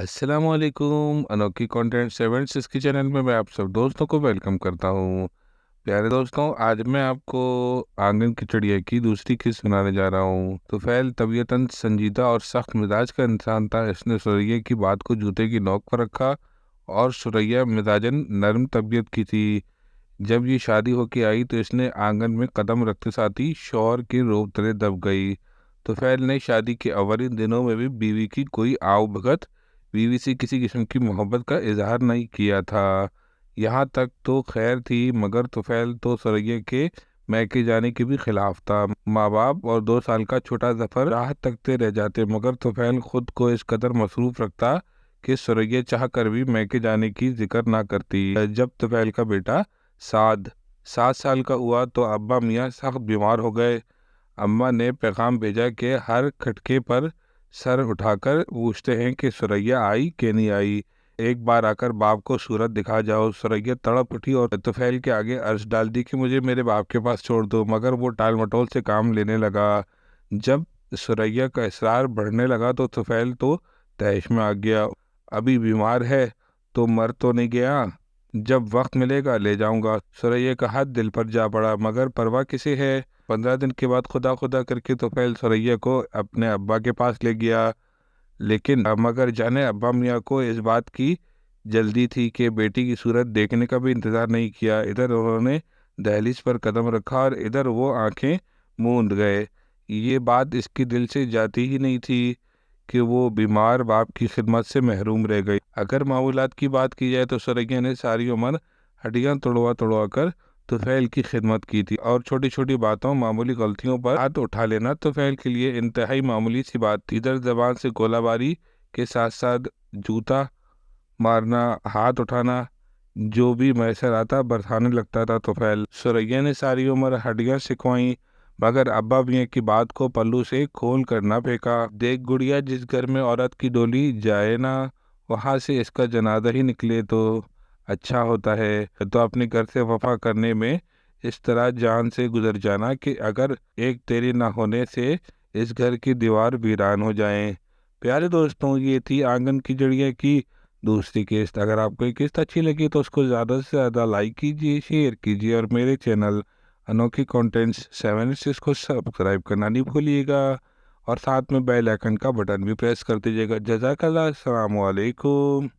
अस्सलामुअलैकुम। अनोखी कंटेंट 7 के चैनल में मैं आप सब दोस्तों को वेलकम करता हूँ। प्यारे दोस्तों, आज मैं आपको आंगन की चिड़िया की दूसरी किस्त सुनाने जा रहा हूँ। तुफैल तबीयतन संजीदा और सख्त मिजाज का इंसान था। इसने सुरैया की बात को जूते की नोक पर रखा और सुरैया मिजाजन नरम तबीयत की थी। जब ये शादी होके आई तो इसने आंगन में कदम रखते साथ ही शौहर के रोब तले दब गई। तुफैल ने शादी के अवलिन दिनों में भी बीवी की कोई आव भगत, बीवी से किसी किस्म की मोहब्बत का इजहार नहीं किया था। यहाँ तक तो खैर थी, मगर तुफैल तो सुरैया के मैके जाने के भी खिलाफ था। माँ बाप और 2 साल का छोटा जफर राह तकते रह जाते, मगर तुफैल खुद को इस कदर मसरूफ रखता कि सुरैया चाह कर भी मैके जाने की जिक्र ना करती। जब तुफैल का बेटा साद 7 साल का हुआ तो अब्बा मियाँ सख्त बीमार हो गए। अम्मा ने पैगाम भेजा कि हर खटके पर सर उठाकर पूछते हैं कि सुरैया आई कि नहीं आई, एक बार आकर बाप को सूरत दिखा जाओ। सुरैया तड़प उठी और तुफैल के आगे अर्ज डाल दी कि मुझे मेरे बाप के पास छोड़ दो, मगर वो टाल मटोल से काम लेने लगा। जब सुरैया का इसरार बढ़ने लगा तो तुफैल तो तैश में आ गया। अभी बीमार है तो मर तो नहीं गया, जब वक्त मिलेगा ले जाऊंगा। सुरैया का हाथ दिल पर जा पड़ा, मगर परवाह किसे है। 15 दिन के बाद खुदा खुदा करके तुफैल सुरैया को अपने अब्बा के पास ले गया। लेकिन मगर जाने अब्बा मियाँ को इस बात की जल्दी थी कि बेटी की सूरत देखने का भी इंतज़ार नहीं किया। इधर उन्होंने दहलीज पर कदम रखा और इधर वो आंखें मूंद गए। ये बात इसकी दिल से जाती ही नहीं थी कि वो बीमार बाप की खिदमत से महरूम रह गई। अगर मामूलात की बात की जाए तो सुरैया ने सारी उम्र हड्डियां तोड़वा तोड़वा कर तुफैल की खिदमत की थी, और छोटी छोटी बातों मामूली गलतियों पर हाथ उठा लेना तुफैल के लिए इंतहाई मामूली सी बात थी। इधर जबान से गोलाबारी के साथ साथ जूता मारना, हाथ उठाना, जो भी मैसर आता बरसाने लगता था तुफैल। सुरैया ने सारी उम्र हड्डियां सिखवाई, मगर अब्बा मियाँ की बात को पल्लू से खोल कर ना फेंका। देख गुड़िया, जिस घर में औरत की डोली जाए ना, वहां से इसका जनाजा ही निकले तो अच्छा होता है। तो अपने घर से वफा करने में इस तरह जान से गुजर जाना कि अगर एक तेरे ना होने से इस घर की दीवार वीरान हो जाए। प्यारे दोस्तों, ये थी आंगन की चिड़िया की दूसरी किस्त। अगर आपको ये किस्त अच्छी लगी तो उसको ज़्यादा से ज़्यादा लाइक कीजिए, शेयर कीजिए, और मेरे चैनल अनोखी कंटेंट्स 7 को सब्सक्राइब करना नहीं भूलिएगा, और साथ में बेल आइकन का बटन भी प्रेस कर दीजिएगा। जज़ाकल्लाह, अस्सलाम वालेकुम।